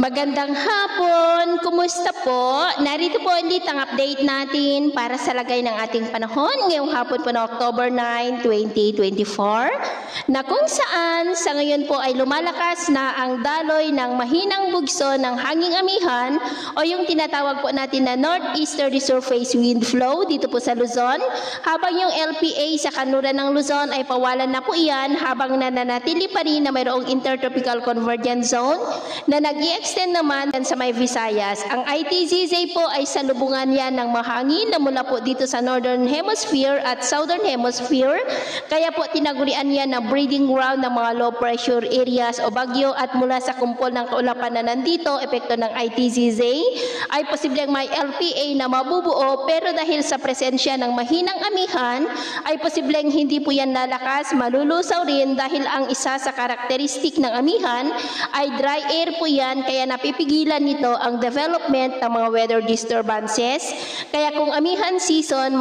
Magandang hapon! Kumusta po? Narito po ulit ang update natin para sa lagay ng ating panahon ngayong hapon po ng October 9, 2024 na kung saan sa ngayon po ay lumalakas na ang daloy ng mahinang bugso ng hanging amihan o yung tinatawag po natin na Northeasterly Surface Wind Flow dito po sa Luzon, habang yung LPA sa kanluran ng Luzon ay pawalan na po iyan habang nananatili pa rin na mayroong Intertropical Convergence Zone na nag-i-extend naman sa may Visayas. Ang ITZZ po ay salubungan yan ng mahangin na mula po dito sa Northern Hemisphere at Southern Hemisphere. Kaya po tinagurian yan na breeding ground ng mga low pressure areas o bagyo, at mula sa kumpol ng kaulapan na nandito, epekto ng ITZZ, ay posibleng may LPA na mabubuo, pero dahil sa presensya ng mahinang amihan, ay posibleng hindi po yan lalakas, malulusaw rin dahil ang isa sa karakteristik ng amihan ay dry air po yan, kaya napipigilan nito ang development ng mga weather disturbances. Kaya kung amihan season,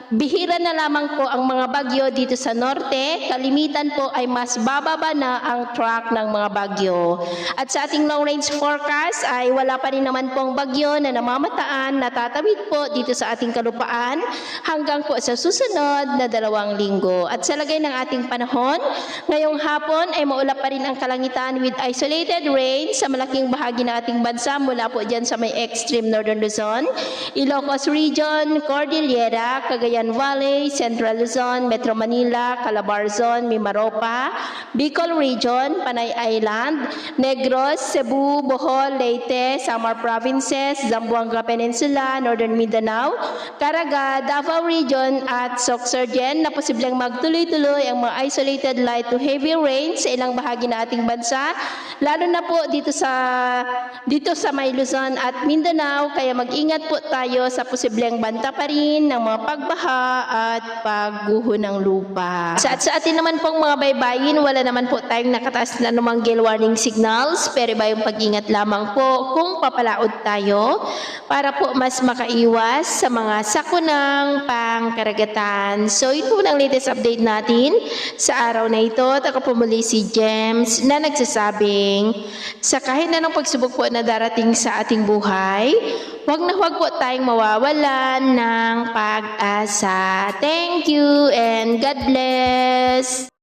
bihira na lamang po ang mga bagyo dito sa norte, kalimitan po ay mas bababa na ang track ng mga bagyo. At sa ating long range forecast ay wala pa rin naman pong bagyo na namamataan, natatawid po dito sa ating kalupaan hanggang po sa susunod na 2 linggo. At sa lagay ng ating panahon, ngayong hapon ay maulap pa rin ang kalangitan with isolated rain sa malaking bahagi ng ating bansa mula po dyan sa may extreme northern Luzon, Ilocos Region, Cordillera, Cagayan Valley, Central Luzon, Metro Manila, Calabarzon, Mimaropa, Bicol Region, Panay Island, Negros, Cebu, Bohol, Leyte, Samar Provinces, Zamboanga Peninsula, Northern Mindanao, Caraga, Davao Region at Sorsogon na posibleng magtuloy-tuloy ang mga isolated light to heavy rain sa ilang bahagi ng ating bansa, lalo na po dito sa may Luzon at Mindanao. Kaya mag-ingat po tayo sa posibleng banta pa rin ng mga pagbaha at pagguho ng lupa. Sa atin naman pong mga baybayin, wala naman po tayong nakataas na anumang gale warning signals, pero iba yung pag-ingat lamang po kung papalaod tayo para po mas makaiwas sa mga sakunang pangkaragatan. So ito ang latest update natin sa araw na ito. At ako po muli si James na nagsasabing sa kahit na ng pagsubok po na darating sa ating buhay, huwag po tayong mawawalan ng pag-asa. Thank you and God bless!